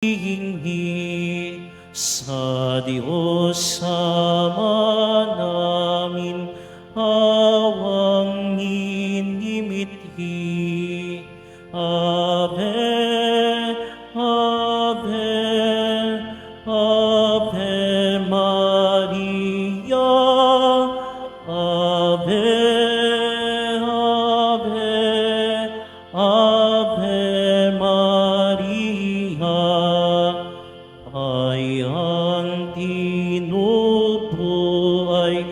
hihingi sa Diyos Ama namin, awang minimithi. Ave, Ave, Ave Maria, Ave, Ave, Ave Maria. Ay ang tinubo ay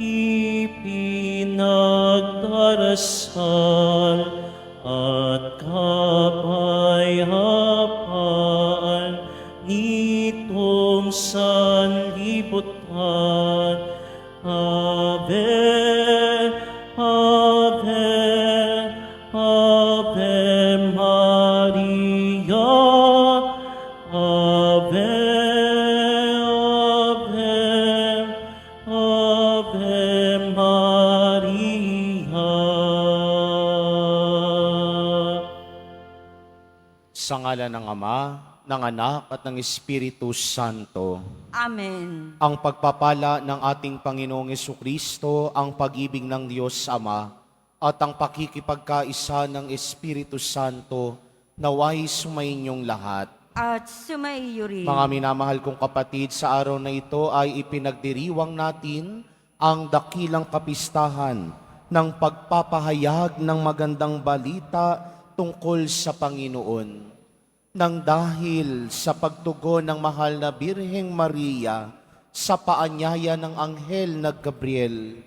ipinagdarasal at kapayapaan nitong sanlibutan. Ave, Ave, Ave Maria, Ave, Ave, Ave Maria. Sa ngalan ng Ama, ng Anak at ng Espiritu Santo. Amen. Ang pagpapala ng ating Panginoong Jesucristo, ang pag-ibig ng Diyos Ama, at ang pakikipagkaisa ng Espiritu Santo, naway sumainyong lahat. At sumaiyo rin. Mga minamahal kong kapatid, sa araw na ito ay ipinagdiriwang natin ang dakilang kapistahan ng pagpapahayag ng magandang balita tungkol sa Panginoon. Nang dahil sa pagtugon ng mahal na Birheng Maria sa paanyaya ng anghel na Gabriel,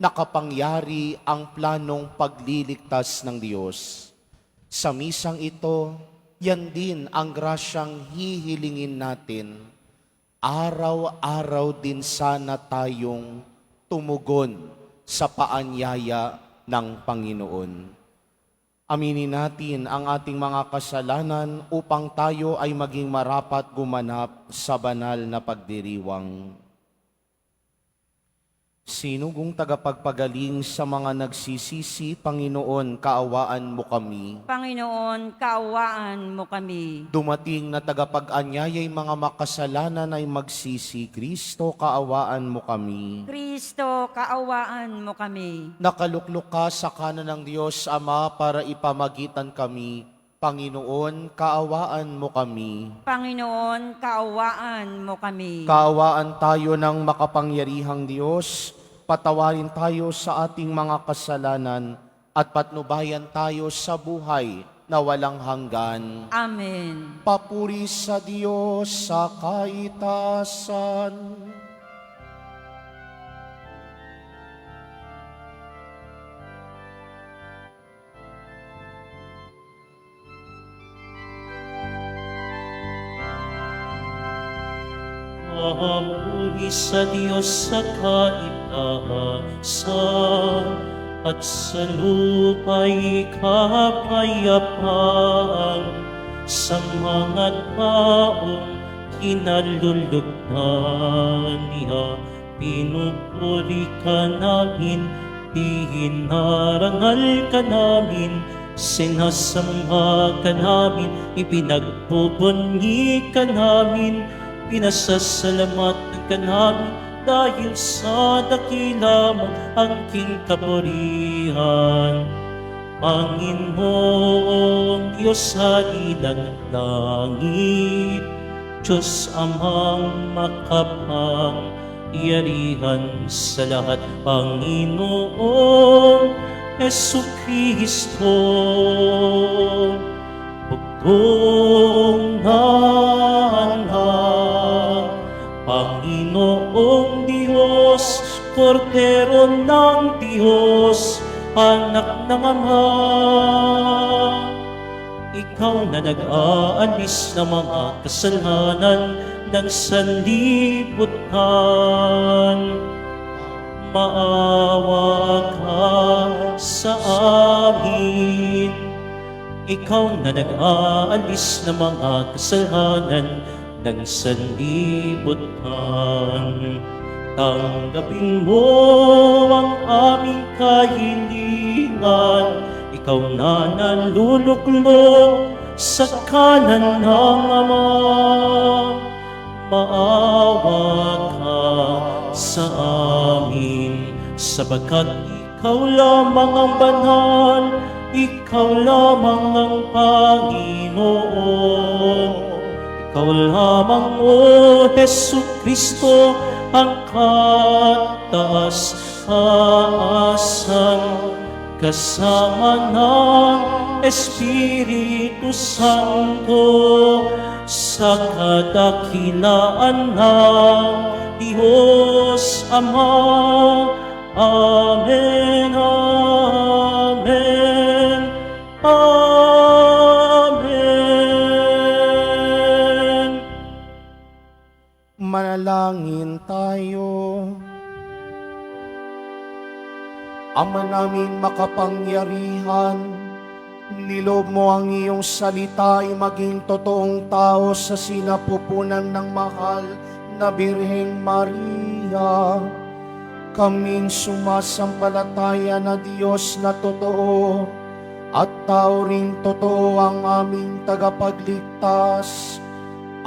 nakapangyari ang planong pagliligtas ng Diyos. Sa misang ito, yan din ang grasyang hihilingin natin. Araw-araw din sana tayong tumugon sa paanyaya ng Panginoon. Aminin natin ang ating mga kasalanan upang tayo ay maging marapat gumanap sa banal na pagdiriwang. Sinugong tagapagpagaling sa mga nagsisisi, Panginoon, kaawaan mo kami. Panginoon, kaawaan mo kami. Dumating na tagapag-anyaya'y mga makasalanan ay magsisi, Kristo, kaawaan mo kami. Kristo, kaawaan mo kami. Nakaluklok ka sa kanan ng Diyos Ama para ipamagitan kami. Panginoon, kaawaan mo kami. Panginoon, kaawaan mo kami. Kaawaan tayo ng makapangyarihang Diyos, patawarin tayo sa ating mga kasalanan, at patnubayan tayo sa buhay na walang hanggan. Amen. Papuri sa Diyos sa kaitasan. Papuri sa Diyos sa kaitaasan, at sa lupa'y kapayapaan sa mga taong kinalulugdan niya. Pinupuri ka namin, hinarangal ka namin, sinasamba ka namin, ipinagbubunyi ka namin, pinasasalamatan ka namin dahil sa dakila mong angking kapurihan. Panginoong Diyos sa ilang langit, Diyos Amang makapangyarihan sa lahat, Panginoong Jesucristo, bugtong na anak, Panginoong Diyos, Kordero ng Diyos, anak ng Ama. Ikaw na nag-aalis ng mga kasalanan ng sanlibutan, maawa ka sa amin. Ikaw na nag-aalis ng mga kasalanan ng sanlibutan, tanggapin mo ang aming kahilingan. Ikaw na naluluklok sa kanan ng Ama. Maawa ka sa amin, sapagkat ikaw lamang ang banal, ikaw lamang ang Panginoon. Ikaw lamang, O Jesucristo, ang kataas-taasan, kasama ng Espiritu Santo, sa kadakilaan ng Diyos Ama. Amen, amen, amen. Manalangin tayo. Ama namin makapangyarihan, nilob mo ang iyong salita ay maging totoong tao sa sinapupunan ng mahal na Birheng Maria. Kaming sumasampalataya na Diyos na totoo at tao ring totoo ang aming tagapagligtas,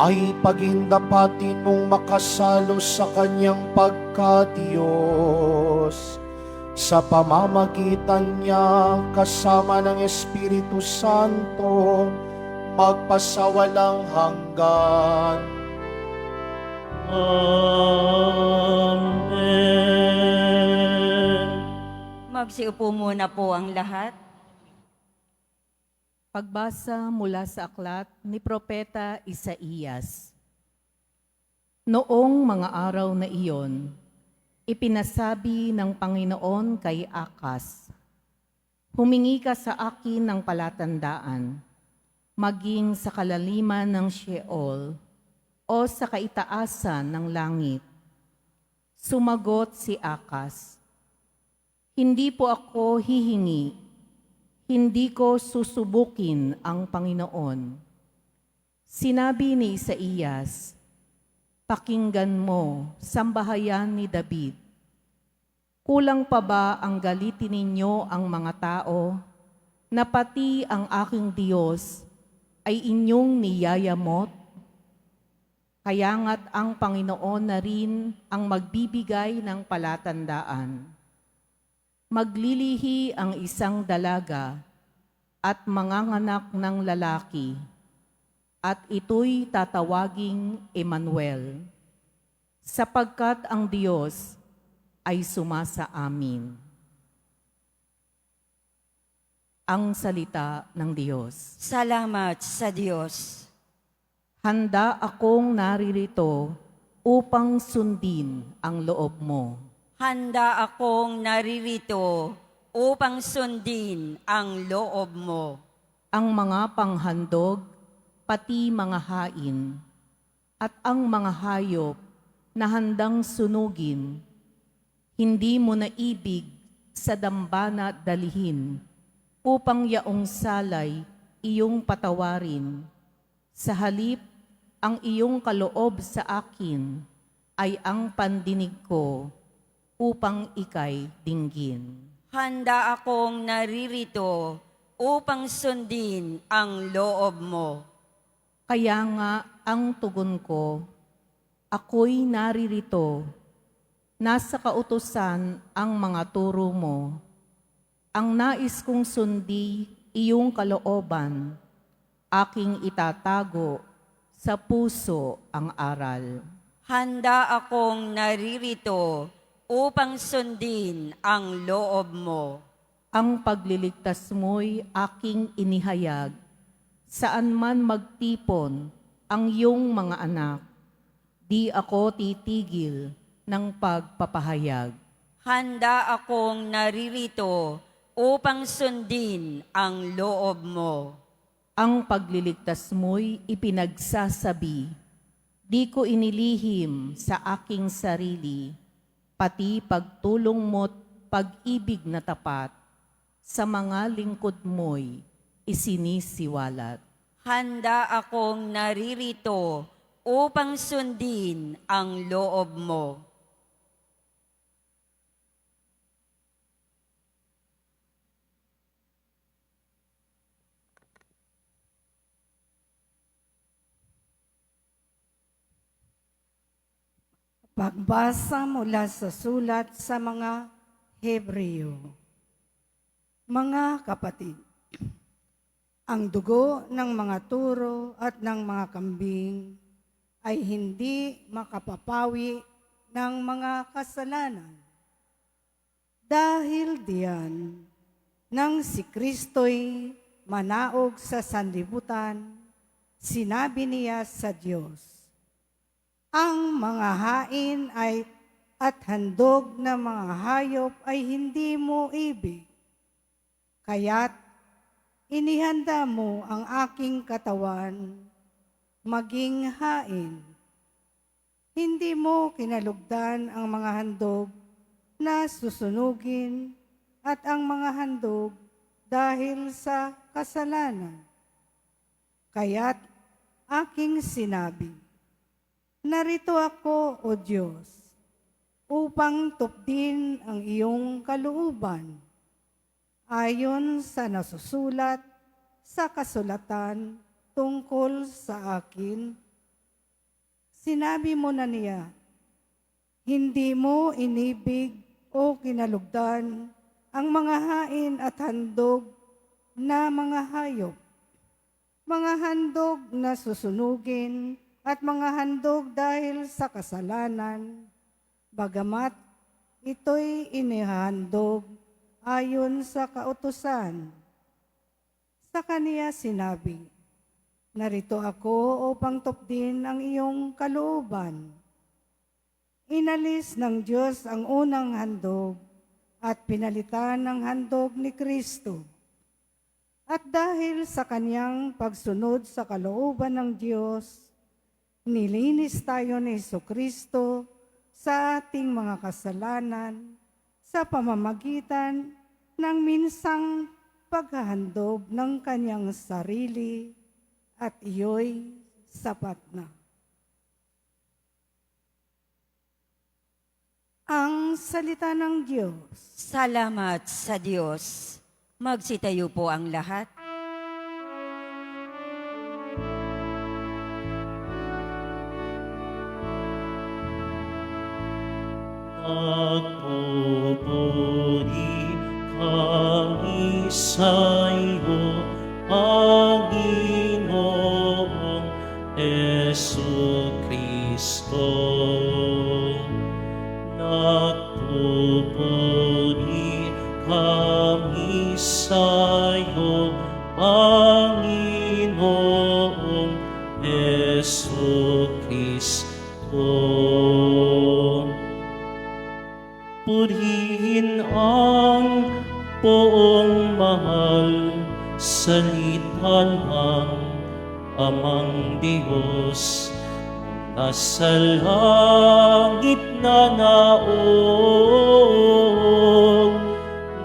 ay pagindapatin mong makasalo sa kanyang pagka-Diyos. Sa pamamagitan niya, kasama ng Espiritu Santo, magpasawalang hanggan. Amen. Magsiupo muna po ang lahat. Pagbasa mula sa aklat ni Propeta Isaías. Noong mga araw na iyon, ipinasabi ng Panginoon kay Akas, "Humingi ka sa akin ng palatandaan, maging sa kalaliman ng Sheol o sa kaitaasan ng langit." Sumagot si Akas, "Hindi po ako hihingi. Hindi ko susubukin ang Panginoon." Sinabi ni Isaías, "Pakinggan mo, sambahayan ni David. Kulang pa ba ang galitin ninyo ang mga tao, na pati ang aking Diyos ay inyong niyayamot? Kaya nga't ang Panginoon na rin ang magbibigay ng palatandaan. Maglilihi ang isang dalaga at manganganak ng lalaki, at ito'y tatawaging Emmanuel, sapagkat ang Diyos ay sumasa amin." Ang salita ng Diyos. Salamat sa Diyos. Handa akong naririto upang sundin ang loob mo. Handa akong naririto upang sundin ang loob mo. Ang mga panghandog, pati mga hain, at ang mga hayop na handang sunugin, hindi mo na ibig sa dambana dalhin, upang yaong salay iyong patawarin. Sa halip, ang iyong kaloob sa akin ay ang pandinig ko, upang ikay dinggin. Handa akong naririto upang sundin ang loob mo. Kaya nga ang tugon ko, ako'y naririto. Nasa kautusan ang mga turo mo. Ang nais kong sundi iyong kalooban, aking itatago sa puso ang aral. Handa akong naririto upang sundin ang loob mo. Ang pagliligtas mo'y aking inihayag, saan man magtipon ang iyong mga anak, di ako titigil ng pagpapahayag. Handa akong naririto upang sundin ang loob mo. Ang pagliligtas mo'y ipinagsasabi, di ko inilihim sa aking sarili, pati pagtulong mo't pag-ibig na tapat, sa mga lingkod mo'y isinisiwalat. Handa akong naririto upang sundin ang loob mo. Pagbasa mula sa sulat sa mga Hebreo. Mga kapatid, ang dugo ng mga turo at ng mga kambing ay hindi makapapawi ng mga kasalanan. Dahil diyan, nang si Kristo'y manaog sa sanlibutan, sinabi niya sa Diyos, ang mga hain at handog na mga hayop ay hindi mo ibig. Kaya't inihanda mo ang aking katawan maging hain. Hindi mo kinalugdan ang mga handog na susunugin at ang mga handog dahil sa kasalanan. Kaya't aking sinabi, narito ako, O Diyos, upang tupdin ang iyong kalooban, ayon sa nasusulat sa kasulatan tungkol sa akin. Sinabi mo na niya, hindi mo inibig o kinalugdan ang mga hain at handog na mga hayop, mga handog na susunugin, at mga handog dahil sa kasalanan, bagamat ito'y inihandog ayon sa kautusan. Sa kaniya sinabi, narito ako upang tupdin ang iyong kalooban. Inalis ng Diyos ang unang handog at pinalitan ng handog ni Kristo. At dahil sa kanyang pagsunod sa kalooban ng Diyos, nilinis tayo ni Jesucristo sa ating mga kasalanan sa pamamagitan ng minsang paghahandog ng kanyang sarili at iyo'y sapat na. Ang salita ng Diyos. Salamat sa Diyos. Magsitayo po ang lahat. Nagpupuri kami sa iyo, Panginoong Jesucristo. Nagpupuri kami sa iyo, Panginoong Jesucristo. Purihin ang poong mahal, salita ng Amang Diyos, nasa langit na naong,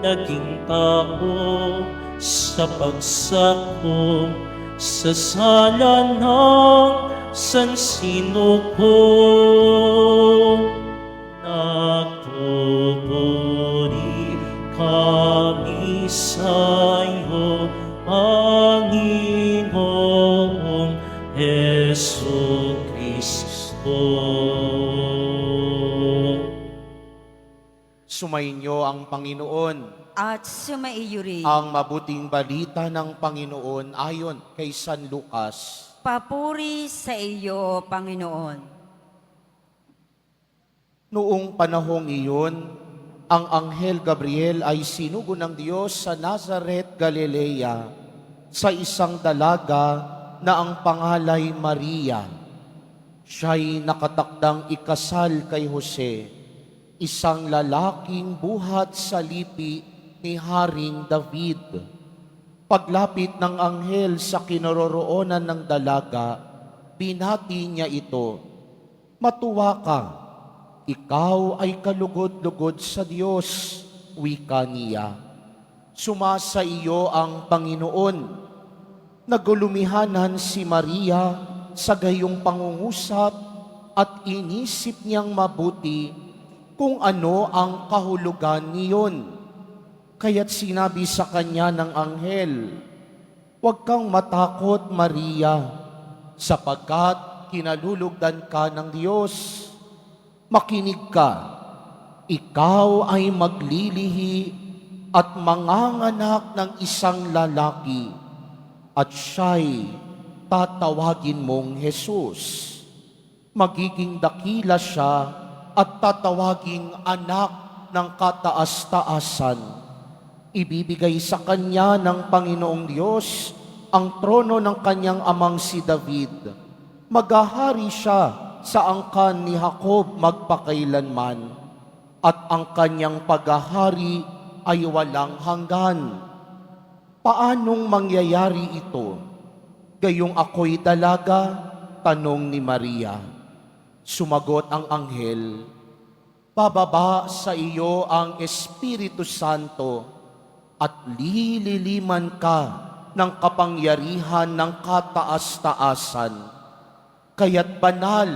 naging tao sa pagsako sa sala ng sansino ko. Nagpupuri kami sa iyo, Panginoong Jesucristo. Sumainyo ang Panginoon. At sumaiyo rin. Ang mabuting balita ng Panginoon ayon kay San Lucas. Papuri sa iyo, Panginoon. Noong panahong iyon, ang Anghel Gabriel ay sinugo ng Diyos sa Nazareth, Galilea, sa isang dalaga na ang pangalay Maria. Siya'y nakatakdang ikasal kay Jose, isang lalaking buhat sa lipi ni Haring David. Paglapit ng anghel sa kinaroroonan ng dalaga, binati niya ito, "Matuwa ka, ikaw ay kalugod-lugod sa Diyos," wika niya. "Sumasa iyo ang Panginoon." Nagulumihanan si Maria sa gayong pangungusap at inisip niyang mabuti kung ano ang kahulugan niyon. Kaya't sinabi sa kanya ng anghel, "Huwag kang matakot, Maria, sapagkat kinalulugdan ka ng Diyos. Makinig ka, ikaw ay maglilihi at manganganak ng isang lalaki, at siya'y tatawagin mong Jesus. Magiging dakila siya at tatawaging anak ng kataas-taasan. Ibibigay sa kanya ng Panginoong Diyos ang trono ng kanyang amang si David. Maghahari siya sa angkan ni Jacob magpakailanman, at ang kanyang paghahari ay walang hanggan. Paanong mangyayari ito? Gayong ako'y dalaga? Tanong ni Maria. Sumagot ang anghel, bababa sa iyo ang Espiritu Santo at lililiman ka ng kapangyarihan ng kataas-taasan. Kaya't banal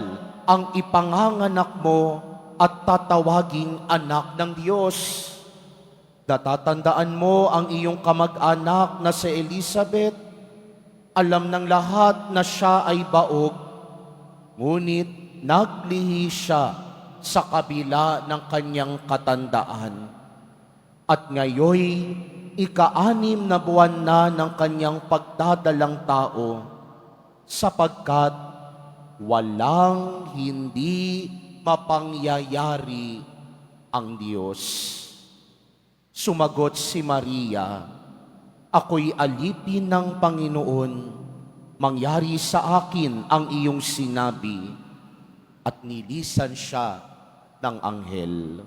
ang ipanganganak mo at tatawaging anak ng Diyos. Natatandaan mo ang iyong kamag-anak na si Elizabeth. Alam ng lahat na siya ay baog, ngunit naglihi siya sa kabila ng kanyang katandaan. At ngayoy, ika-6 na buwan na ng kanyang pagdadalang tao, sapagkat walang hindi mapangyayari ang Diyos. Sumagot si Maria, ako'y alipin ng Panginoon, mangyari sa akin ang iyong sinabi, at nilisan siya ng anghel.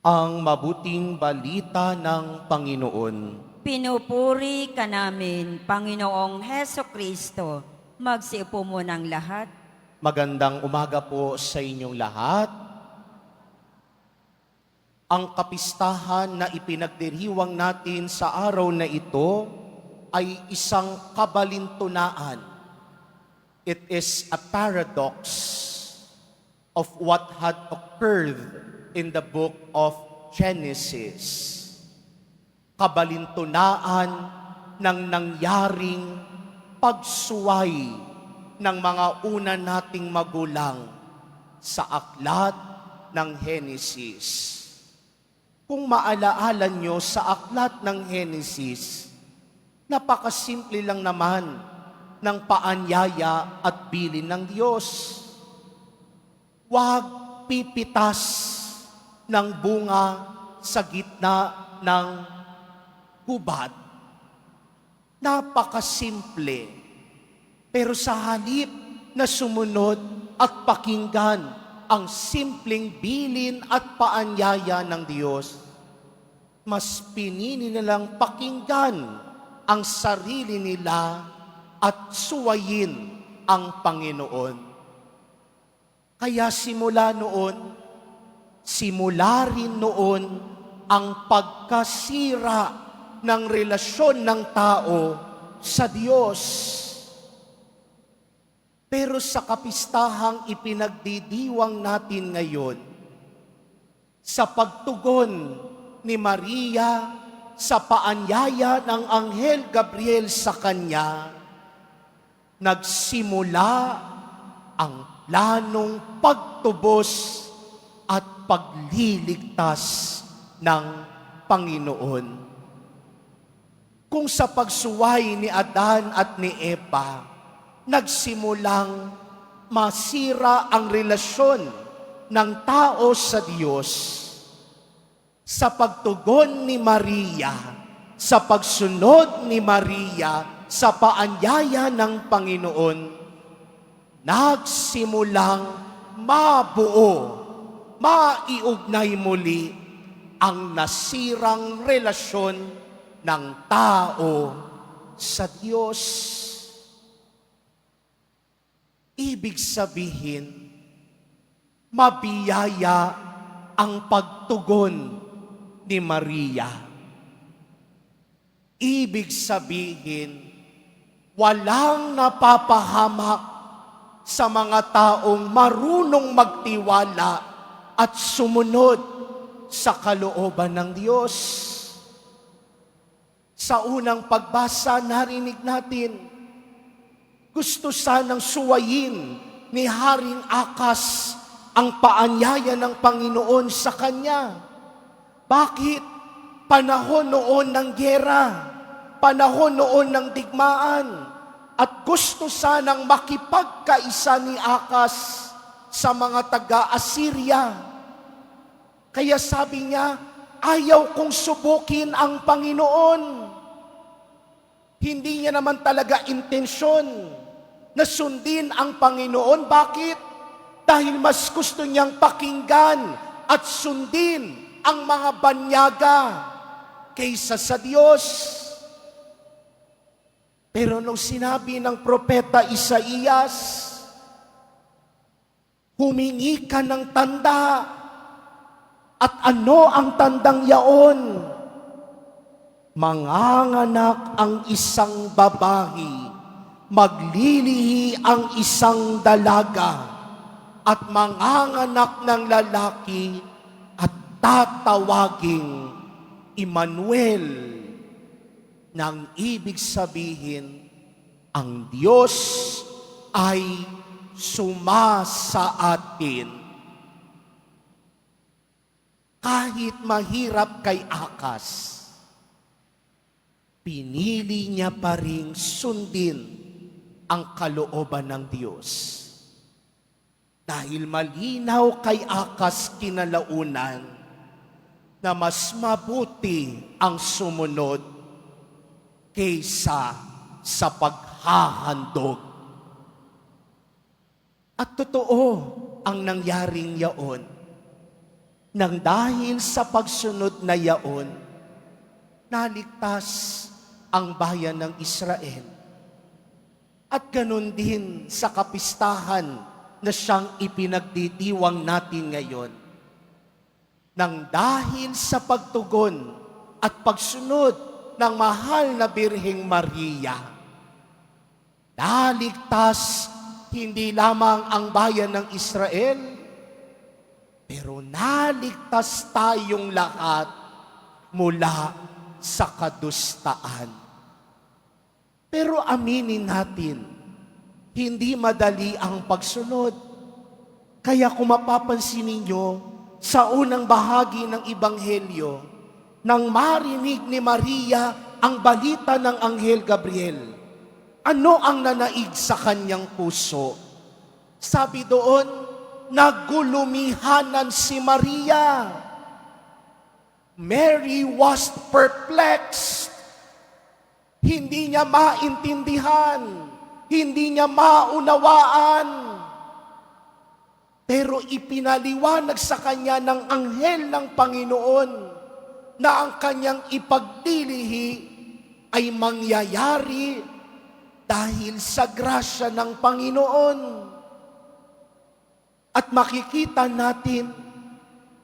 Ang mabuting balita ng Panginoon. Pinupuri ka namin, Panginoong Heso Kristo. Magsiupo mo ng lahat. Magandang umaga po sa inyong lahat. Ang kapistahan na ipinagdiriwang natin sa araw na ito ay isang kabalintunaan. It is a paradox of what had occurred in the book of Genesis. Kabalintunaan ng nangyaring pagsuway ng mga una nating magulang sa aklat ng Genesis. Kung maalaala nyo sa aklat ng Genesis, napakasimple lang naman ng paanyaya at bilin ng Diyos. Huwag pipitas ng bunga sa gitna ng hubad. Napakasimple. Pero sa halip na sumunod at pakinggan ang simpleng bilin at paanyaya ng Diyos, mas pinili nilang pakinggan ang sarili nila at suwayin ang Panginoon. Kaya simula rin noon ang pagkasira ng relasyon ng tao sa Diyos. Pero sa kapistahang ipinagdidiwang natin ngayon, sa pagtugon ni Maria sa paanyaya ng Anghel Gabriel sa kanya, nagsimula ang planong pagtubos at pagliligtas ng Panginoon. Kung sa pagsuway ni Adan at ni Eva, nagsimulang masira ang relasyon ng tao sa Diyos, sa pagtugon ni Maria, sa pagsunod ni Maria sa paanyaya ng Panginoon, nagsimulang mabuo, maiugnay muli ang nasirang relasyon ng tao sa Diyos. Ibig sabihin, mabiyaya ang pagtugon ni Maria. Ibig sabihin, walang napapahamak sa mga taong marunong magtiwala at sumunod sa kalooban ng Diyos. Sa unang pagbasa, narinig natin, gusto sanang suwayin ni Haring Akas ang paanyaya ng Panginoon sa kanya. Bakit? Panahon noon ng giyera, panahon noon ng digmaan, at gusto sanang makipagkaisa ni Akas sa mga taga-Assyria. Kaya sabi niya, ayaw kong subukin ang Panginoon. Hindi niya naman talaga intensyon na sundin ang Panginoon. Bakit? Dahil mas gusto niyang pakinggan at sundin ang mga banyaga kaysa sa Diyos. Pero nung sinabi ng propeta Isaías, humingi ka ng tanda. At ano ang tandang yaon? Manganganak ang isang babae, maglilihi ang isang dalaga, at manganganak ng lalaki at tatawaging Emmanuel, nang ibig sabihin, ang Diyos ay sumasa atin. Kahit mahirap kay Akas, pinili niya pa ring sundin ang kalooban ng Diyos. Dahil malinaw kay Akas kinalaunan na mas mabuti ang sumunod kaysa sa paghahandog. At totoo ang nangyaring yaon. Nang dahil sa pagsunod na yaon, naligtas ang bayan ng Israel. At ganun din sa kapistahan na siyang ipinagdidiwang natin ngayon. Nang dahil sa pagtugon at pagsunod ng mahal na Birheng Maria, naligtas hindi lamang ang bayan ng Israel, pero naligtas tayong lahat mula sa kadustaan. Pero aminin natin, hindi madali ang pagsunod. Kaya kung mapapansin ninyo, sa unang bahagi ng Ebanghelyo, nang marinig ni Maria ang balita ng Anghel Gabriel, ano ang nanaig sa kanyang puso? Sabi doon, nagulumihanan si Maria. Mary was perplexed. Hindi niya maintindihan. Hindi niya maunawaan. Pero ipinaliwanag sa kanya ng anghel ng Panginoon na ang kanyang ipagdilihi ay mangyayari dahil sa grasya ng Panginoon. At makikita natin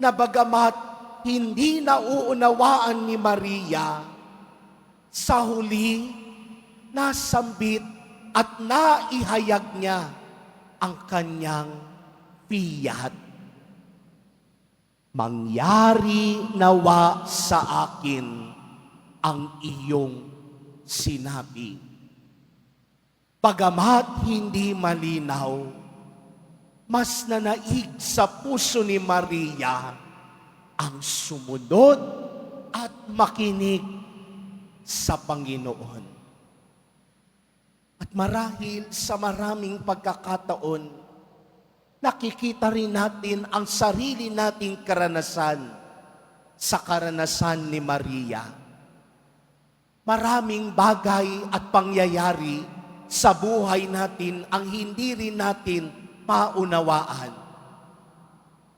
na bagamat hindi nauunawaan ni Maria, sa huli, nasambit at naihayag niya ang kanyang piyat. Mangyari nawa sa akin ang iyong sinabi. Bagamat hindi malinaw, mas nanaig sa puso ni Maria ang sumunod at makinig sa Panginoon. At marahil sa maraming pagkakataon, nakikita rin natin ang sarili nating karanasan sa karanasan ni Maria. Maraming bagay at pangyayari sa buhay natin ang hindi rin natin maunawaan.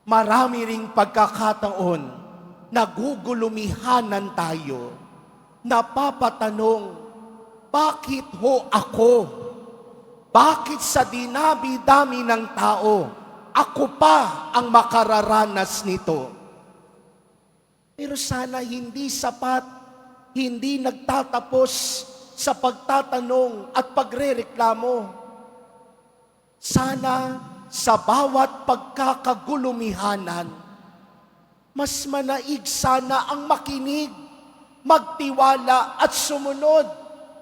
Marami ring pagkakataon, nagugulumihanan tayo, napapatanong, bakit ho ako? Bakit sa dinabi-dami ng tao, ako pa ang makararanas nito? Pero sana hindi sapat, hindi nagtatapos sa pagtatanong at pagrereklamo. Sana sa bawat pagkakagulumihanan, mas manaig sana ang makinig, magtiwala at sumunod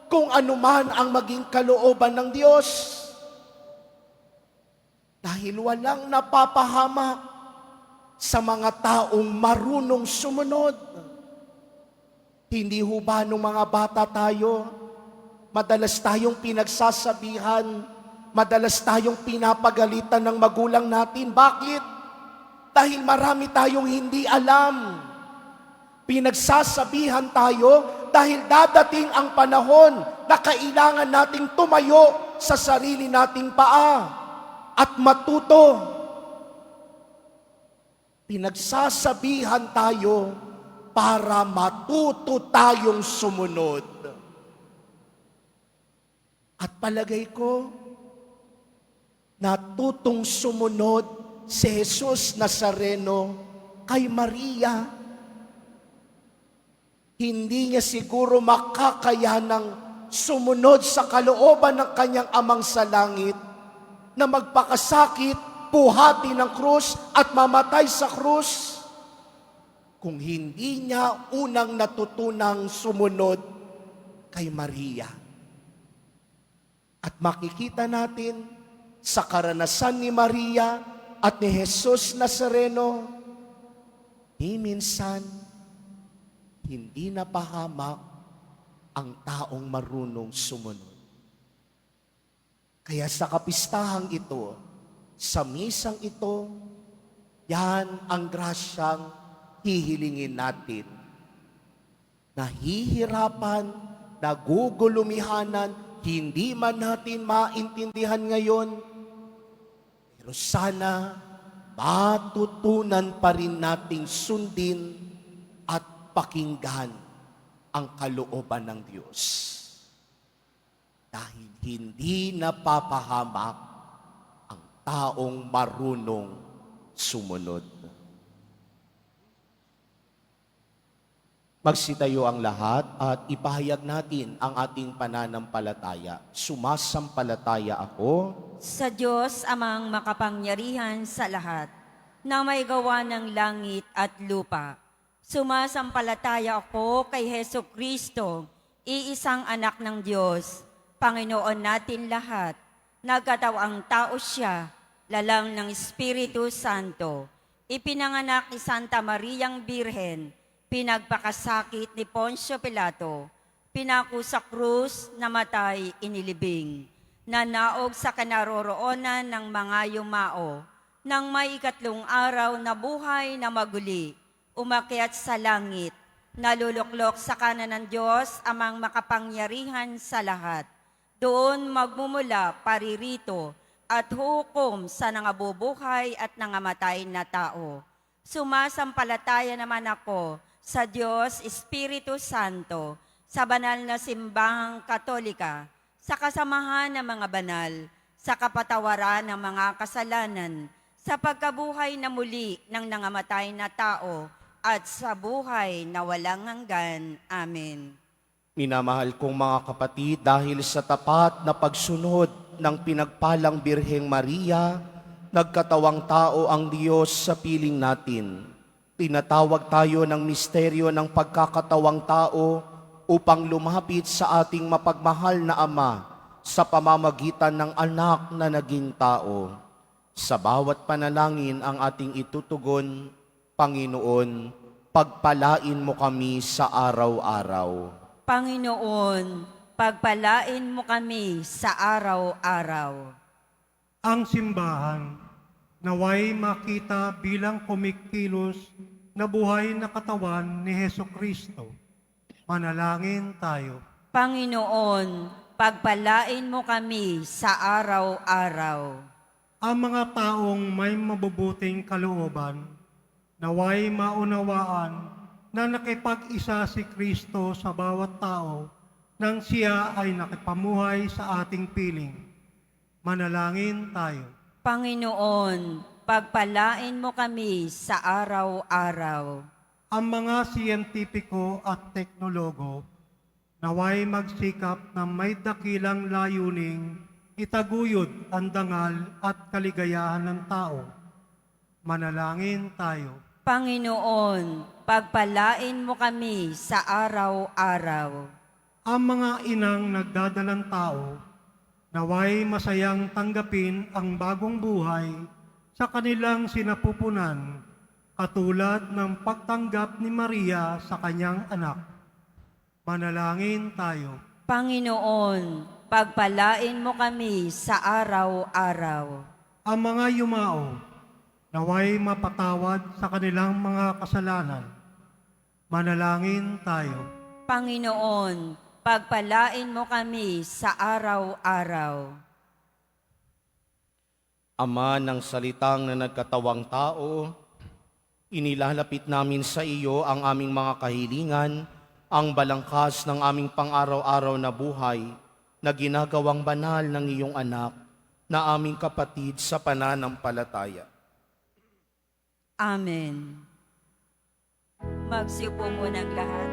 kung anuman ang maging kalooban ng Diyos. Dahil walang napapahamak sa mga taong marunong sumunod. Hindi ho ba nung mga bata tayo, madalas tayong pinagsasabihan, madalas tayong pinapagalitan ng magulang natin. Bakit? Dahil marami tayong hindi alam. Pinagsasabihan tayo dahil dadating ang panahon na kailangan nating tumayo sa sarili nating paa at matuto. Pinagsasabihan tayo para matuto tayong sumunod. At palagay ko, natutong sumunod si Jesus Nazareno kay Maria. Hindi niya siguro makakayanang sumunod sa kalooban ng kanyang amang sa langit na magpakasakit, buhati ng krus at mamatay sa krus kung hindi niya unang natutunang sumunod kay Maria. At makikita natin sa karanasan ni Maria at ni Jesus Nazareno, minsan hindi napahamak ang taong marunong sumunod. Kaya sa kapistahang ito, sa misang ito, yan ang grasyang hihilingin natin. Nahihirapan, nagugulumihanan, hindi man natin maintindihan ngayon, pero sana matutunan pa rin nating sundin at pakinggan ang kalooban ng Diyos. Dahil hindi napapahamak ang taong marunong sumunod. Magsitayo ang lahat at ipahayag natin ang ating pananampalataya. Sumasampalataya ako Sa Diyos amang makapangyarihan sa lahat, na may gawa ng langit at lupa. Sumasampalataya ako kay Heso Kristo, iisang anak ng Diyos, Panginoon natin lahat. Nagkatawang tao siya, lalang ng Espiritu Santo. Ipinanganak ni Santa Mariang Birhen, pinagpakasakit ni Poncio Pilato, pinako sa krus, namatay, inilibing, nanaog sa kanaroroonan ng mga yumao, nang may ikatlong araw na buhay na maguli, umakyat sa langit, naluluklok sa kanan ng Diyos amang makapangyarihan sa lahat. Doon magmumula paririto at hukom sa nangabubuhay at nangamatay na tao. Sumasampalataya naman ako sa Diyos Espiritu Santo, sa banal na simbahang Katolika, sa kasamahan ng mga banal, sa kapatawaran ng mga kasalanan, sa pagkabuhay na muli ng nangamatay na tao, at sa buhay na walang hanggan. Amen. Minamahal kong mga kapatid, dahil sa tapat na pagsunod ng pinagpalang Birheng Maria, nagkatawang tao ang Diyos sa piling natin. Tinatawag tayo ng misteryo ng pagkakatawang tao upang lumapit sa ating mapagmahal na Ama sa pamamagitan ng anak na naging tao. Sa bawat panalangin ang ating itutugon, Panginoon, pagpalain mo kami sa araw-araw. Panginoon, pagpalain mo kami sa araw-araw. Ang simbahan, naway makita bilang kumikilos na buhay na katawan ni Heso Kristo. Manalangin tayo. Panginoon, pagpalain mo kami sa araw-araw. Ang mga taong may mabubuting kalooban, naway maunawaan na nakipag-isa si Kristo sa bawat tao nang siya ay nakipamuhay sa ating piling. Manalangin tayo. Panginoon, pagpalain mo kami sa araw-araw. Ang mga siyentipiko at teknologo naway magsikap na may dakilang layuning itaguyod ang dangal at kaligayahan ng tao. Manalangin tayo. Panginoon, pagpalain mo kami sa araw-araw. Ang mga inang nagdadalang tao Naway masayang tanggapin ang bagong buhay sa kanilang sinapupunan, katulad ng pagtanggap ni Maria sa kanyang anak. Manalangin tayo. Panginoon, pagpalain mo kami sa araw-araw. Ang mga yumao, naway mapatawad sa kanilang mga kasalanan. Manalangin tayo. Panginoon, pagpalain mo kami sa araw-araw. Ama ng salitang na nagkatawang tao, inilalapit namin sa iyo ang aming mga kahilingan, ang balangkas ng aming pang-araw-araw na buhay na ginagawang banal ng iyong anak na aming kapatid sa pananampalataya. Amen. Magsiupo muna ang lahat.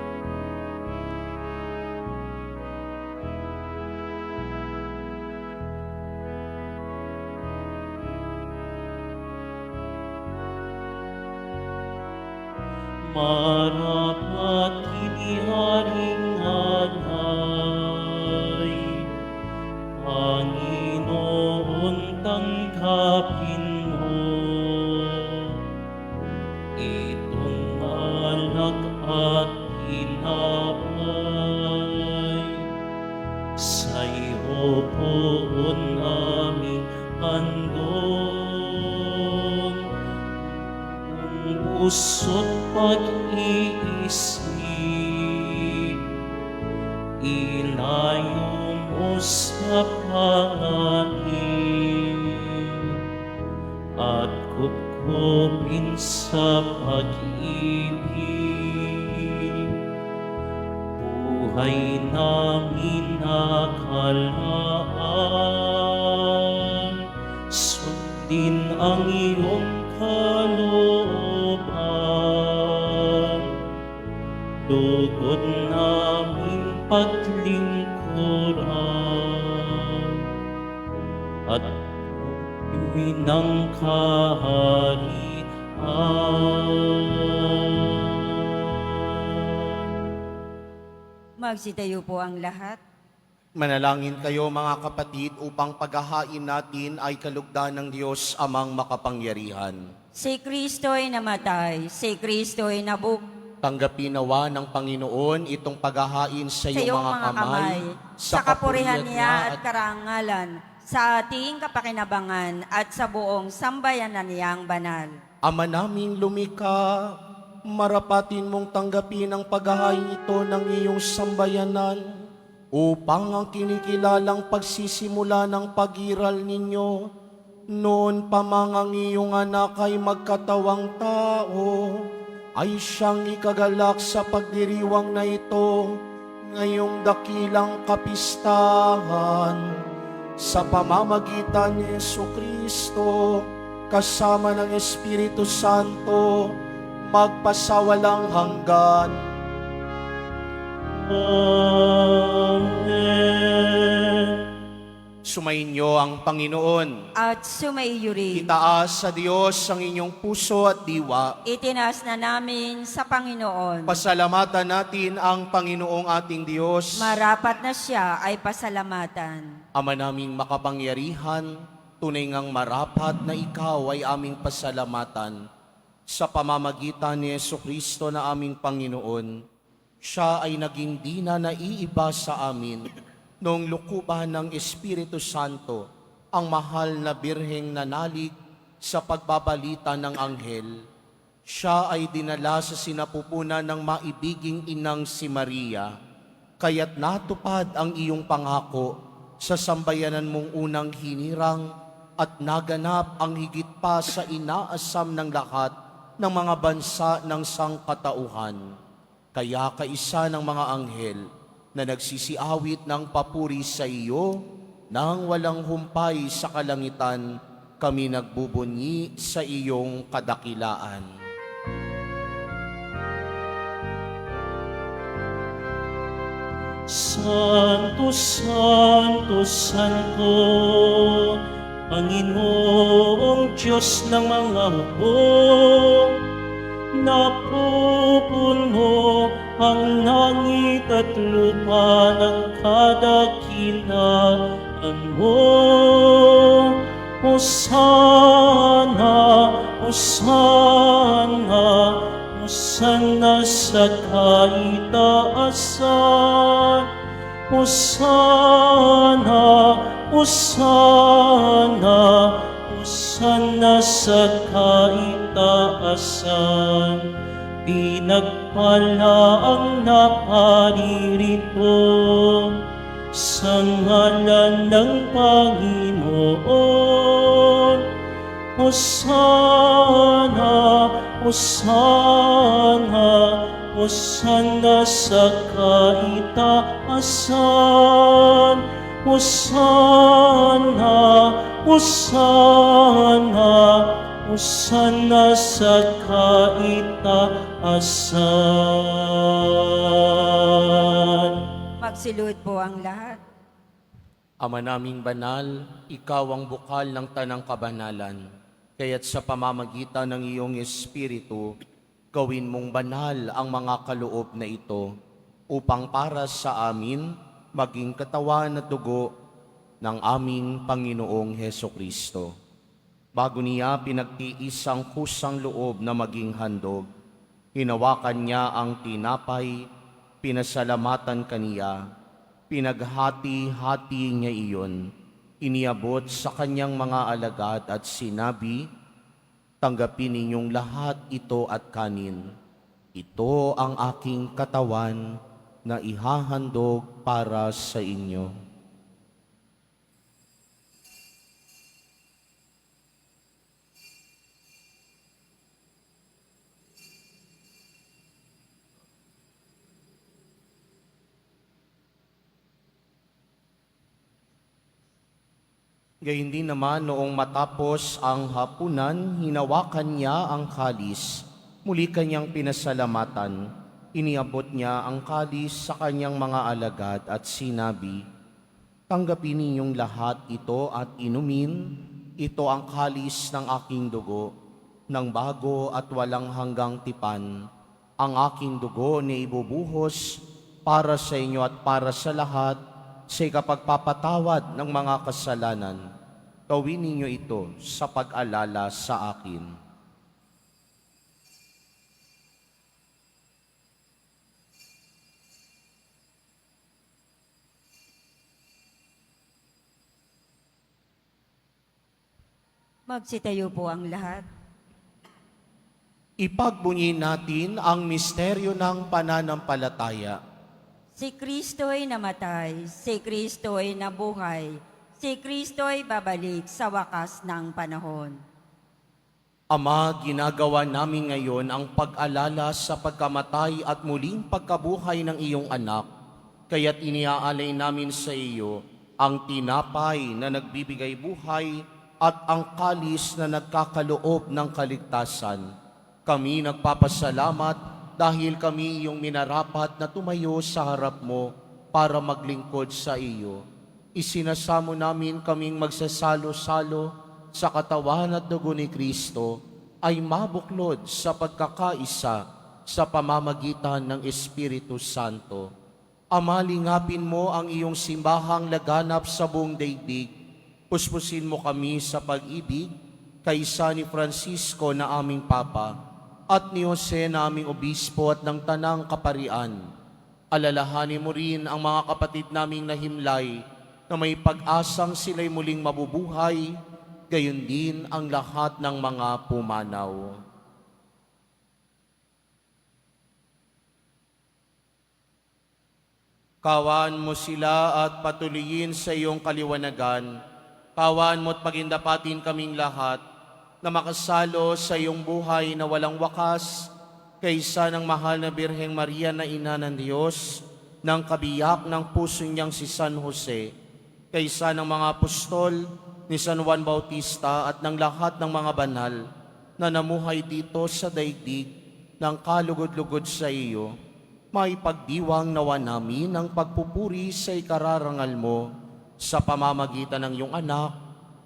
Marapat iniharing alay, Panginoon tanggapin mo itong alak at tinapay. Sa iyo poon aming handog, puso't pag-iisip, ilayo mo sa panganib, at kupkupin sa pag-ibig. Buhay namin nakalaan, sundin ang iyong kalooban, lugod namin paglingkuran, at tuwin ng kaharian. Magsitayo po ang lahat. Manalangin kayo mga kapatid upang paghahain natin ay kalugdan ng Diyos amang makapangyarihan. Si Kristo'y namatay, si Kristo'y Tanggapin nawa ng Panginoon itong paghahain sa sa iyong mga kamay, sa kapurihan niya at karangalan, sa ating kapakinabangan at sa buong sambayanan niyang banal. Ama naming lumikha, marapatin mong tanggapin ang paghahain ito ng iyong sambayanan upang ang kinikilalang pagsisimula ng pag-iral ninyo noon pa mang ang iyong anak ay magkatawang tao ay siyang ikagalak sa pagdiriwang na ito ngayong dakilang kapistahan sa pamamagitan ni Jesucristo kasama ng Espiritu Santo magpasawalang hanggan. Amen. Sumainyo ang Panginoon. At sumaiyo rin. Itaas sa Diyos ang inyong puso at diwa. Itinaas na namin sa Panginoon. Pasalamatan natin ang Panginoong ating Diyos. Marapat na siya ay pasalamatan. Ama naming makapangyarihan, tunay ngang marapat na ikaw ay aming pasalamatan sa pamamagitan ni Jesucristo na aming Panginoon. Siya ay naging di na naiiba sa amin noong lukuban ng Espiritu Santo, ang mahal na birheng nanalig sa pagbabalita ng anghel. Siya ay dinala sa sinapupunan ng maibiging inang si Maria, kaya't natupad ang iyong pangako sa sambayanan mong unang hinirang at naganap ang higit pa sa inaasam ng lahat ng mga bansa ng sangkatauhan. Kaya kaisa ng mga anghel na nagsisiawit ng papuri sa iyo, nang walang humpay sa kalangitan, kami nagbubunyi sa iyong kadakilaan. Santo, Santo, Santo, Panginoong Diyos ng mga hukbo, napupuno ang langit at lupa ng kadakilaan mo. Hosana, Hosana, Hosana sa kaitaasan. Hosana, Hosana, Hosana sa kaitaasan. Pinagpala ang naparirito sa ngalan ng Panginoon. Hosana, Hosana, Hosana sa kaitaasan. Hosana, Hosana, Hosana sa kaitaasan. Magsilud po ang lahat. Ama naming banal, ikaw ang bukal ng tanang kabanalan. Kaya't sa pamamagitan ng iyong Espiritu, gawin mong banal ang mga kaloob na ito upang para sa amin maging katawan at dugo ng aming Panginoong Hesukristo. Bago niya pinagtiis ang kusang loob na maging handog, hinawakan niya ang tinapay, pinasalamatan kaniya, pinaghati-hati niya iyon, iniabot sa kanyang mga alagad at sinabi, "Tanggapin ninyong lahat ito at kanin. Ito ang aking katawan na ihahandog para sa inyo." Gayun din naman noong matapos ang hapunan, hinawakan niya ang kalis. Muli kanyang pinasalamatan. Iniabot niya ang kalis sa kanyang mga alagad at sinabi, "Tanggapin ninyong lahat ito at inumin. Ito ang kalis ng aking dugo, ng bago at walang hanggang tipan. Ang aking dugo na ibubuhos para sa inyo at para sa lahat sa ikapagpapatawad ng mga kasalanan. Gawin ninyo ito sa pag-alala sa akin." Magsitayo po ang lahat. Ipagbunyi natin ang misteryo ng pananampalataya. Si Kristo'y namatay, si Kristo'y nabuhay, si Kristo'y babalik sa wakas ng panahon. Ama, ginagawa namin ngayon ang pag-alala sa pagkamatay at muling pagkabuhay ng iyong anak. Kaya't iniaalay namin sa iyo ang tinapay na nagbibigay buhay at ang kalis na nagkakaloob ng kaligtasan. Kami nagpapasalamat dahil kami iyong minarapat na tumayo sa harap mo para maglingkod sa iyo. Isinasamo namin kaming magsasalo-salo sa katawan at dugo ni Kristo ay mabuklod sa pagkakaisa sa pamamagitan ng Espiritu Santo. Ama, lingapin mo ang iyong simbahang laganap sa buong daigdig. Puspusin mo kami sa pag-ibig kaysa ni Francisco na aming Papa at ni Jose na aming Obispo at ng Tanang Kaparian. Alalahanin mo rin ang mga kapatid naming nahimlay na may pag-asang sila'y muling mabubuhay, gayon din ang lahat ng mga pumanaw. Kawan mo sila at patuloyin sa iyong kaliwanagan. Kawan mo at pagindapatin kaming lahat na makasalo sa iyong buhay na walang wakas kaysa ng mahal na Birheng Maria na Ina ng Diyos, ng kabiyak ng puso niyang si San Jose, kaysa ng mga apostol ni San Juan Bautista at ng lahat ng mga banal na namuhay dito sa daigdig ng kalugod-lugod sa iyo. May pagdiwang nawa namin ang pagpupuri sa ikararangal mo sa pamamagitan ng iyong anak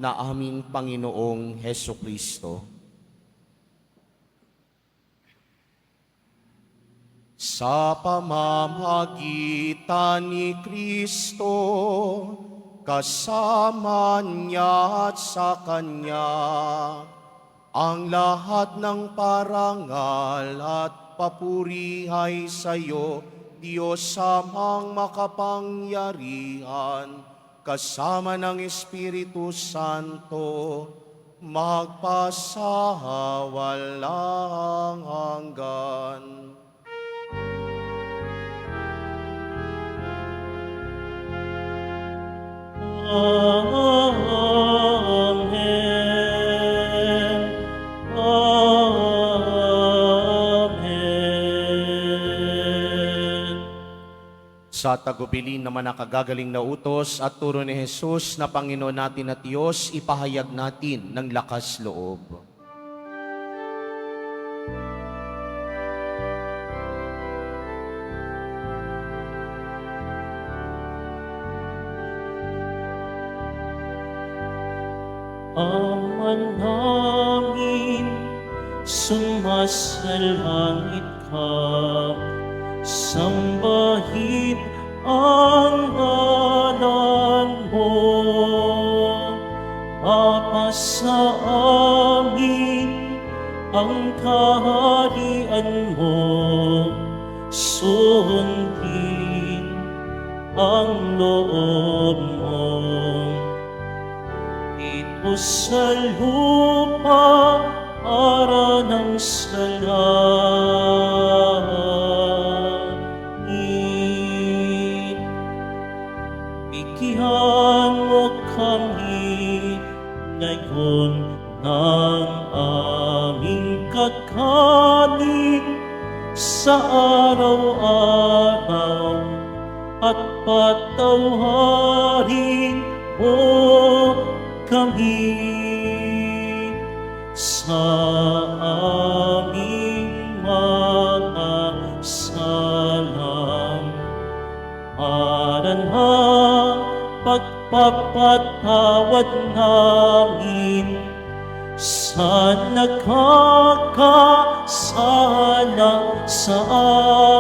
na aming Panginoong Hesukristo. Sa pamamagitan ni Kristo, kasama niya at sa Kanya, ang lahat ng parangal at papuri ay sa iyo, Diyos amang makapangyarihan, kasama ng Espiritu Santo, magpasawalang hanggan. Amen. Amen. Sa tagubilin naman nakagagaling na utos at turo ni Jesus na Panginoon natin at Diyos, ipahayag natin ng lakas loob. Ama namin, sumasalangit ka, sambahin ang ngalan mo. Mapasa amin ang kaharian mo, sundin ang loob mo. Dito sa lupa, para ng salangit. Bigyan mo kami ngayon ng aming kakanin sa araw-araw, at patawarin mo kami sa aming mga salam, para na pagpapatawad namin sa nakakasala sa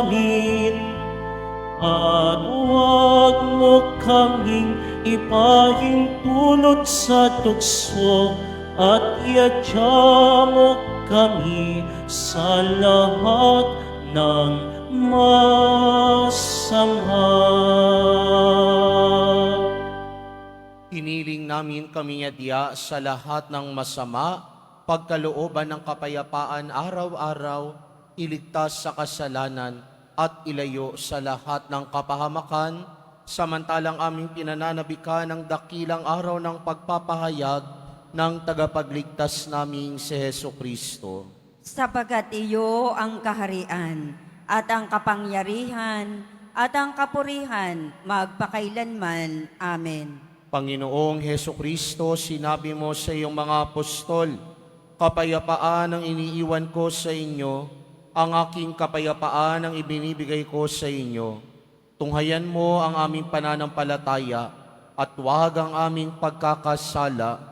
amin, at huwag mo kaming ipahintulot sa tukso, at iadya mo kami sa lahat ng masama. Hiniling namin kami adya sa lahat ng masama, pagkalooban ng kapayapaan araw-araw, iligtas sa kasalanan, at ilayo sa lahat ng kapahamakan, samantalang aming pinananabikan ng dakilang araw ng pagpapahayag ng tagapagligtas naming si Jesucristo. Sapagat iyo ang kaharian at ang kapangyarihan at ang kapurihan magpakailanman. Amen. Panginoong Jesucristo, sinabi mo sa iyong mga apostol, kapayapaan ang iniiwan ko sa inyo, ang aking kapayapaan ang ibinibigay ko sa inyo. Tunghayan mo ang aming pananampalataya at huwag ang aming pagkakasala.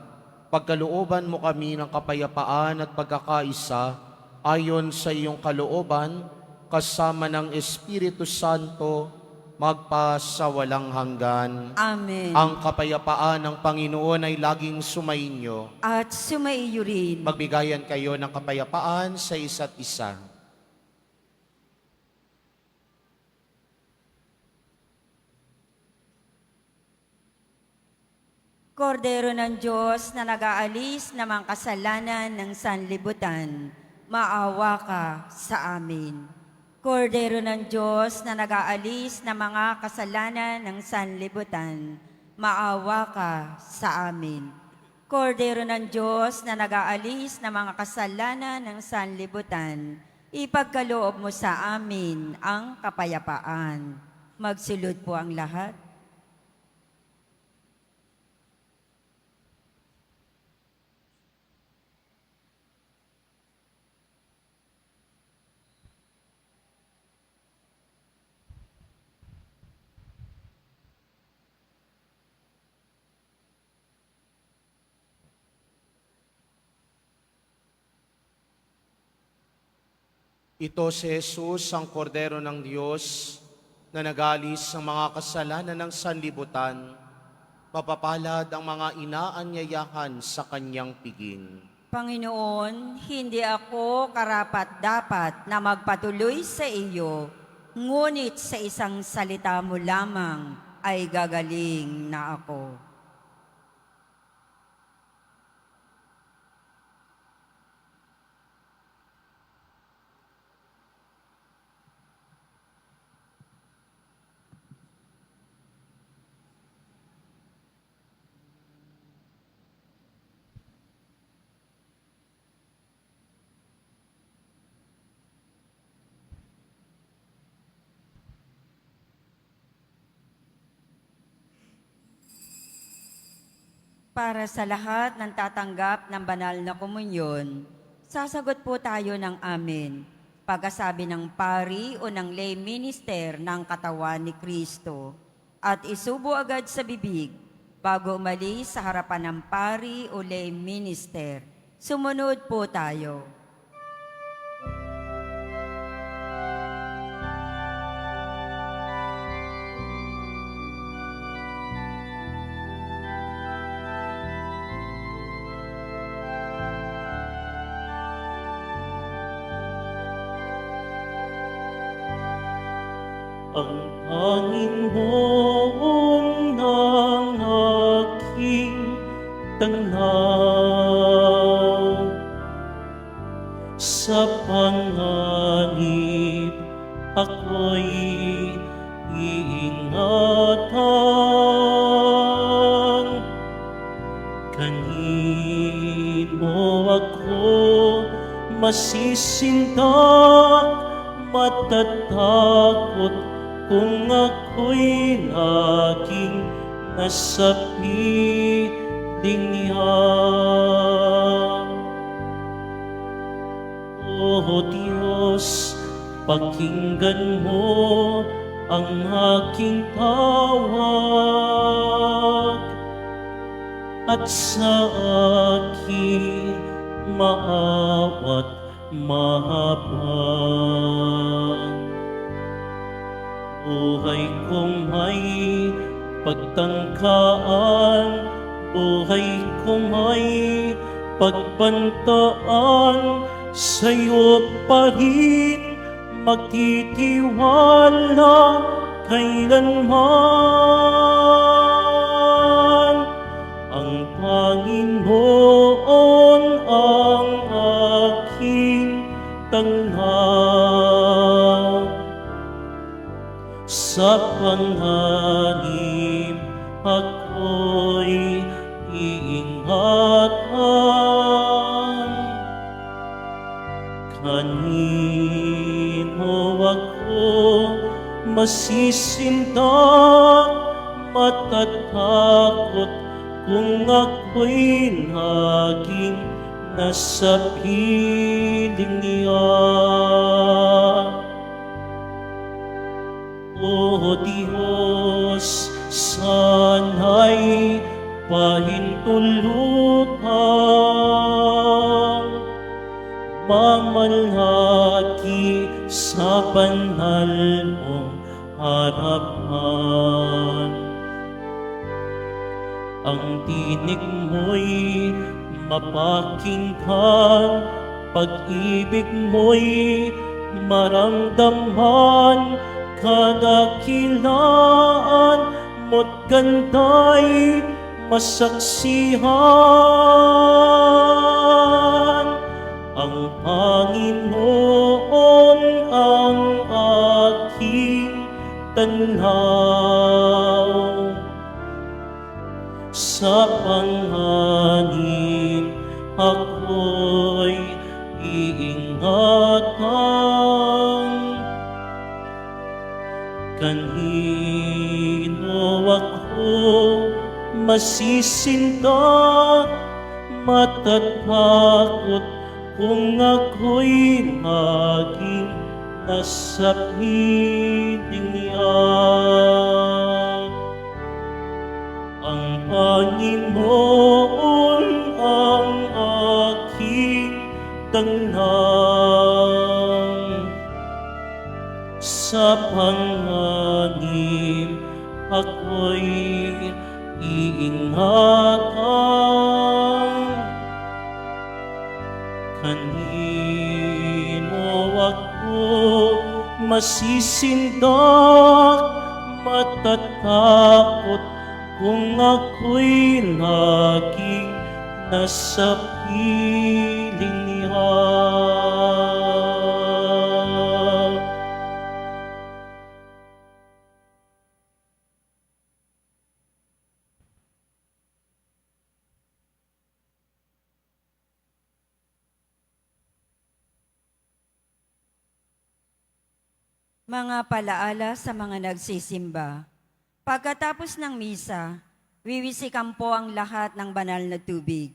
Pagkalooban mo kami ng kapayapaan at pagkakaisa ayon sa iyong kalooban, kasama ng Espiritu Santo, magpasawalang hanggan. Amen. Ang kapayapaan ng Panginoon ay laging sumainyo. At sumaiyo rin. Magbigayan kayo ng kapayapaan sa isa't isa. Kordero ng Diyos na nag-aalis ng mga kasalanan ng sanlibutan, maawa ka sa amin. Kordero ng Diyos na nag-aalis ng mga kasalanan ng sanlibutan, maawa ka sa amin. Kordero ng Diyos na nag-aalis ng mga kasalanan ng sanlibutan, ipagkaloob mo sa amin ang kapayapaan. Magsulod po ang lahat. Ito si Jesus, ang Kordero ng Diyos, na nag-alis ng mga kasalanan ng sanlibutan. Mapapalad ang mga inaanyayahan sa kanyang piging. Panginoon, hindi ako karapat-dapat na magpatuloy sa iyo, ngunit sa isang salita mo lamang ay gagaling na ako. Para sa lahat ng tatanggap ng banal na komunyon, sasagot po tayo ng amen. Pagkasabi ng pari o ng lay minister ng katawan ni Kristo at isubo agad sa bibig bago umalis sa harapan ng pari o lay minister. Sumunod po tayo. Ang Panginoon ng aking tanaw. Sa panganib ako'y iingatan. Kanino ako masisindak, matatakot kung ako'y laging nasa piling niya. O Diyos, pakinggan mo ang aking tawag at sa aking maawat mahabag. Buhay kong may pagtangkaan, buhay kong may pagbantaan, sa'yo pa rin magtitiwala kailanman. Ang Panginoon ang aking tanghaw. Sa panganib ako'y iingatan. Kanino ako masisindak, matatakot kung ako'y laging nasa piling niya. O Diyos, sana'y pahintulutan, mamalagi sa banal mong harapan. Ang tinig mo'y mapakinggan, pag-ibig mo'y maramdaman, kadakilaan mo't ganda'y masaksihan. Ang Panginoon ang aking tanaw. Sa panganib ako'y iingatan. Kanino ako masisindak, matatakot kung ako'y laging nasa piling niya. Ang Panginoon ang aking tanghaw. Sa panganib ako'y iingatan. Kanino ako masisindak, matatakot kung ako'y laging nasa piling niya. Mga palaala sa mga nagsisimba. Pagkatapos ng misa, wiwisikan po ang lahat ng banal na tubig.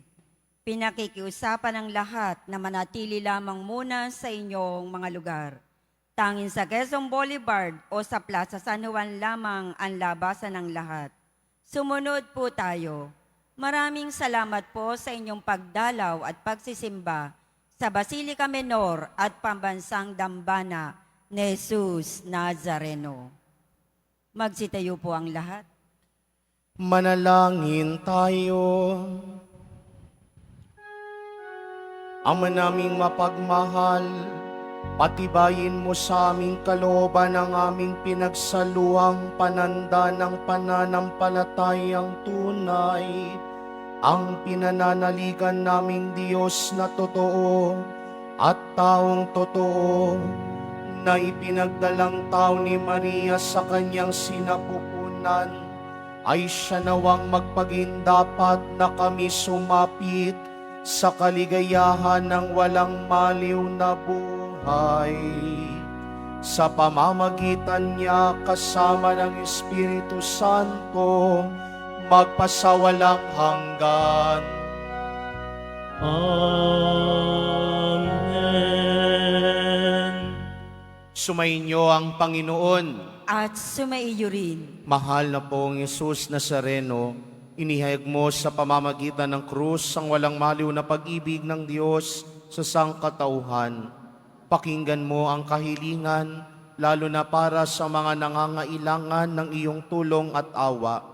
Pinakikiusapan ng lahat na manatili lamang muna sa inyong mga lugar. Tanging sa Quezon Boulevard o sa Plaza San Juan lamang ang labasan ng lahat. Sumunod po tayo. Maraming salamat po sa inyong pagdalaw at pagsisimba sa Basilica Menor at Pambansang Dambana ni Jesus Nazareno. Magsitayo po ang lahat. Manalangin tayo. Ama naming mapagmahal, patibayin mo sa aming kalooban ang aming pinagsaluang pananda ng pananampalatayang tunay, ang pinananaligan naming Diyos na totoo at taong totoo, na ipinagdalang tao ni Maria sa kanyang sinapupunan, ay siya nawang magpagindapat na kami sumapit sa kaligayahan ng walang maliw na buhay. Sa pamamagitan niya kasama ng Espiritu Santo, magpasawalang hanggan. Amen. Sumainyo ang Panginoon. At sumaiyo rin. Mahal na pong Jesus Nazareno, inihayag mo sa pamamagitan ng krus ang walang maliw na pag-ibig ng Diyos sa sangkatauhan. Pakinggan mo ang kahilingan, lalo na para sa mga nangangailangan ng iyong tulong at awa.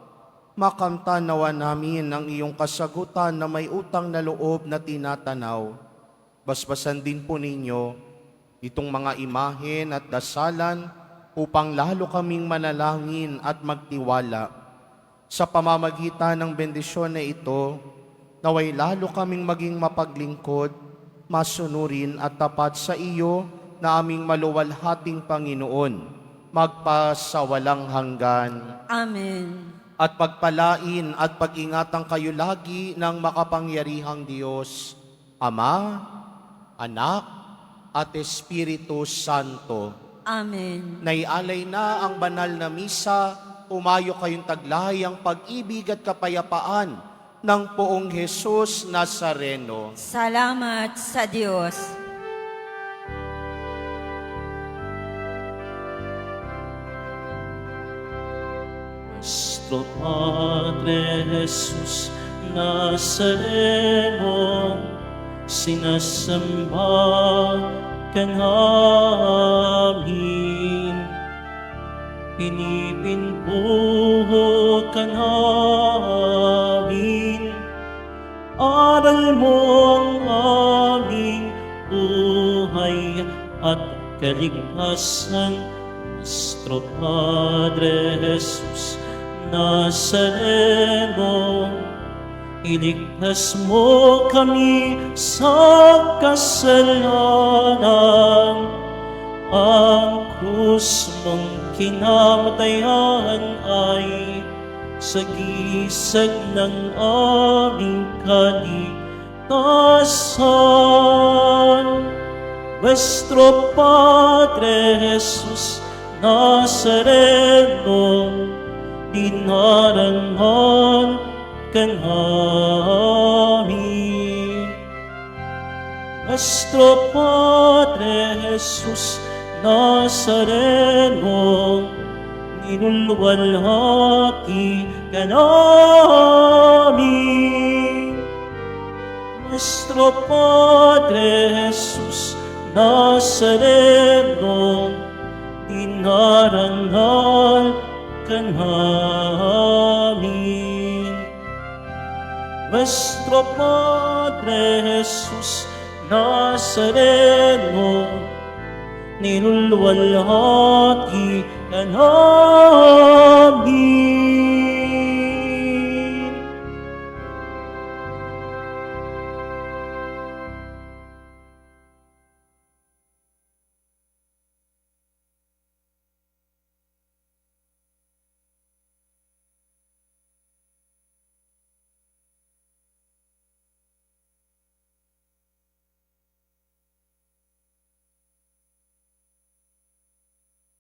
Makamtan nawa namin ang iyong kasagutan na may utang na loob na tinatanaw. Basbasan din po ninyo itong mga imahen at dasalan upang lalo kaming manalangin at magtiwala. Sa pamamagitan ng bendisyon na ito, naway lalo kaming maging mapaglingkod, masunurin at tapat sa iyo na aming maluwalhating Panginoon, magpasawalang hanggan. Amen. At pagpalain at pag-ingatan kayo lagi ng makapangyarihang Diyos, Ama, Anak, at Espiritu Santo. Amen. Naialay na ang banal na misa, umayo kayong taglay ang pag-ibig at kapayapaan ng poong Jesus Nazareno. Salamat sa Diyos. Nuestro Padre Jesus Nazareno, sinasamba ka namin, pinipinpuho ka namin, aral mo ang aming buhay at kaligtasan. Nuestro Padre Jesus Nazareno, iligtas mo kami sa kasalanan. Ang krus mong kinamatayan ay sagisag ng aming kaligtasan. Nuestro Padre Jesus Nazareno, dinarangan ka namin. Nuestro Padre Jesus Nazareno, ninulwalhati ka namin. Nuestro Padre Jesus Nazareno, dinarangal ka namin. Nuestro Padre Jesus Nazareno, nilulwalhati ka namin.